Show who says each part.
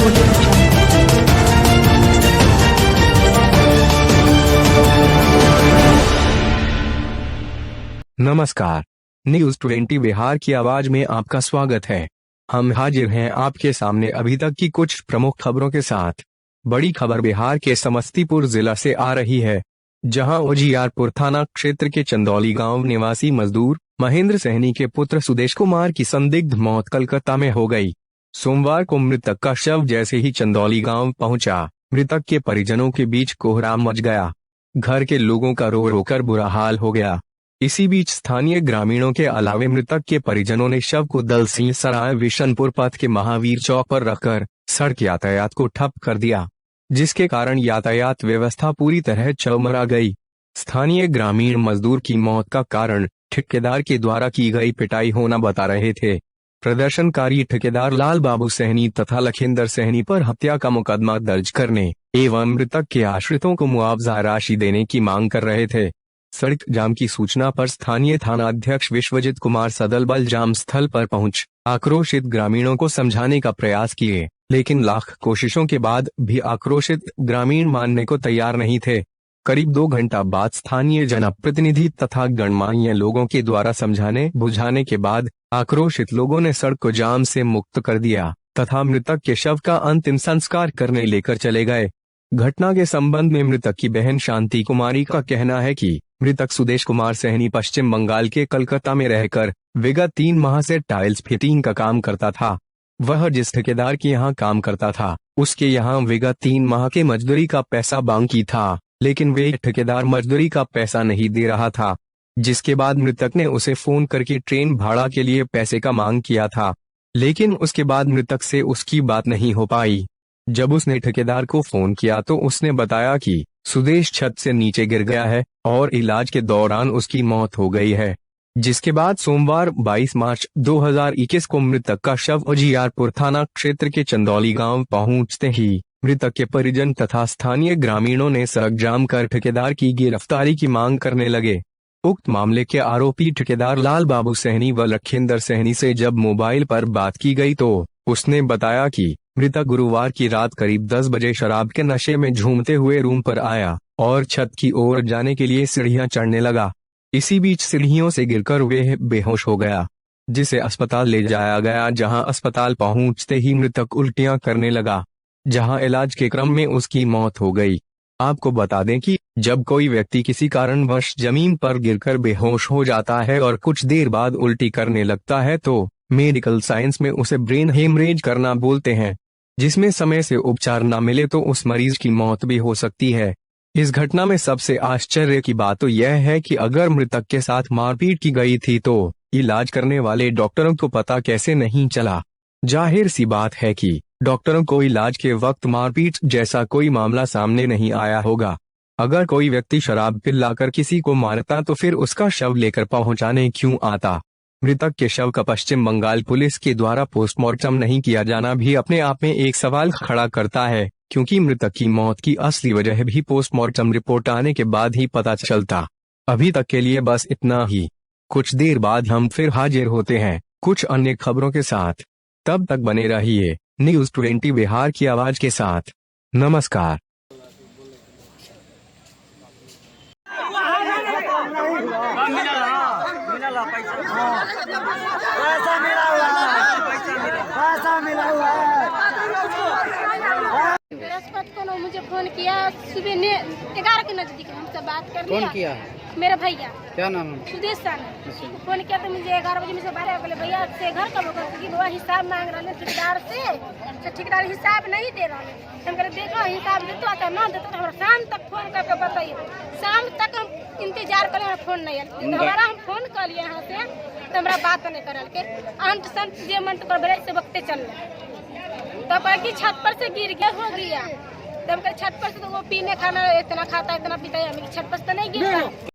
Speaker 1: Audio jungle।
Speaker 2: नमस्कार, news 20 Bihar की आवाज में आपका स्वागत है। हम हाजिर हैं आपके सामने अभी तक की कुछ प्रमुख खबरों के साथ। बड़ी खबर बिहार के समस्तीपुर जिला से आ रही है, जहां उजियारपुर थाना क्षेत्र के चंदौली गांव निवासी मजदूर महेंद्र सहनी के पुत्र सुदेश कुमार की संदिग्ध मौत कलकत्ता में हो गई। सोमवार को मृतक का शव जैसे ही चंदौली गांव पहुंचा, मृतक के परिजनों के बीच कोहराम मच गया। घर के लोगों का रो रो कर बुरा हाल हो गया। इसी बीच स्थानीय ग्रामीणों के अलावे मृतक के परिजनों ने शव को दलसिंह सराय विशनपुर पथ के महावीर चौक पर रखकर सड़क यातायात को ठप कर दिया, जिसके कारण यातायात व्यवस्था पूरी तरह चरमरा गई। स्थानीय ग्रामीण मजदूर की मौत का कारण ठेकेदार के द्वारा की गई पिटाई होना बता रहे थे। प्रदर्शनकारी ठेकेदार लाल बाबू सहनी तथा लखिंदर सहनी पर हत्या का मुकदमा दर्ज करने एवं मृतक के आश्रितों को मुआवजा राशि देने की मांग कर रहे थे। सड़क जाम की सूचना पर स्थानीय थाना अध्यक्ष विश्वजीत कुमार सदल बल जाम स्थल पर पहुंच आक्रोशित ग्रामीणों को समझाने का प्रयास किए, लेकिन लाख कोशिशों के बाद भी आक्रोशित ग्रामीण मानने को तैयार नहीं थे। करीब 2 घंटा बाद स्थानीय जनप्रतिनिधि तथा गणमान्य लोगों के द्वारा समझाने बुझाने के बाद आक्रोशित लोगों ने सड़क को जाम से मुक्त कर दिया तथा मृतक के शव का अंतिम संस्कार करने लेकर चले गए। घटना के संबंध में मृतक की बहन शांति कुमारी का कहना है कि मृतक सुदेश कुमार सहनी पश्चिम बंगाल के कलकत्ता में रहकर विगत 3 माह से टाइल्स फिटिंग का काम करता था। वह जिस ठेकेदार के यहाँ काम करता था, उसके यहाँ विगत 3 माह के मजदूरी का पैसा बाकी था, लेकिन वे ठेकेदार मजदूरी का पैसा नहीं दे रहा था। जिसके बाद मृतक ने उसे फोन करके ट्रेन भाड़ा के लिए पैसे का मांग किया था, लेकिन उसके बाद मृतक से उसकी बात नहीं हो पाई। जब उसने ठेकेदार को फोन किया तो उसने बताया कि सुदेश छत से नीचे गिर गया है और इलाज के दौरान उसकी मौत हो गई है। जिसके बाद सोमवार 22 मार्च 2021 को मृतक का शव उजियारपुर थाना क्षेत्र के चंदौली गांव पहुंचते ही मृतक के परिजन तथा स्थानीय ग्रामीणों ने सड़क जाम कर ठेकेदार की गिरफ्तारी की मांग करने लगे। उक्त मामले के आरोपी ठेकेदार लाल बाबू सहनी व लखिंदर सहनी से जब मोबाइल पर बात की गई तो उसने बताया कि मृतक गुरुवार की रात करीब 10 बजे शराब के नशे में झूमते हुए रूम पर आया और छत की ओर जाने के लिए सीढ़ियां चढ़ने लगा। इसी बीच सीढ़ियों से गिरकर वे बेहोश हो गया, जिसे अस्पताल ले जाया गया, जहां अस्पताल पहुंचते ही मृतक उल्टियां करने लगा, जहां इलाज के क्रम में उसकी मौत हो गई। आपको बता दें कि जब कोई व्यक्ति किसी कारणवश जमीन पर गिरकर बेहोश हो जाता है और कुछ देर बाद उल्टी करने लगता है तो मेडिकल साइंस में उसे ब्रेन हेमरेज करना बोलते हैं, जिसमें समय से उपचार न मिले तो उस मरीज की मौत भी हो सकती है। इस घटना में सबसे आश्चर्य की बात तो यह है कि अगर मृतक के साथ मारपीट की गई थी तो इलाज करने वाले डॉक्टरों को पता कैसे नहीं चला। जाहिर सी बात है कि डॉक्टरों को इलाज के वक्त मारपीट जैसा कोई मामला सामने नहीं आया होगा। अगर कोई व्यक्ति शराब पिलाकर किसी को मारता तो फिर उसका शव लेकर पहुंचाने क्यों आता। मृतक के शव का पश्चिम बंगाल पुलिस के द्वारा पोस्टमार्टम नहीं किया जाना भी अपने आप में एक सवाल खड़ा करता है, क्योंकि मृतक की मौत की असली वजह भी पोस्टमार्टम रिपोर्ट आने के बाद ही पता चलता। अभी तक के लिए बस इतना ही। कुछ देर बाद हम फिर हाजिर होते हैं कुछ अन्य खबरों के साथ। तब तक बने रहिए न्यूज 20 बिहार की आवाज के साथ। नमस्कार।
Speaker 3: बृहस्पति को मुझे फोन किया सुबह 11 के नजदीक हमसे बात कर लिया।
Speaker 4: कौन किया?
Speaker 3: मेरा भैया।
Speaker 4: क्या नाम है?
Speaker 3: सुदेश साहनी। फोन किया तो मुझे 11 बजे में से 12 बोले भैया से घर कब होगा, क्योंकि वो हिसाब मांग रहे हैं ठेकेदार से, तो ठेकेदार हिसाब नहीं दे रहा है। हम कह देखो हिसाब देते तो ना देते तो हमारा शाम तक फोन करके बताइए। शाम तक हम इंतजार कर, हमारा फोन नहीं आया। हमारा हम फोन कर लिए यहाँ से तो हमारा बात नहीं करल के अंत संत जे मंत्र कर बड़े से वक्ते चल तब की छत पर से गिर गया हो गया। तब छत पर से तो वो पीने खाना इतना खाता इतना पीता है, छत पर से तो नहीं गिर रहा।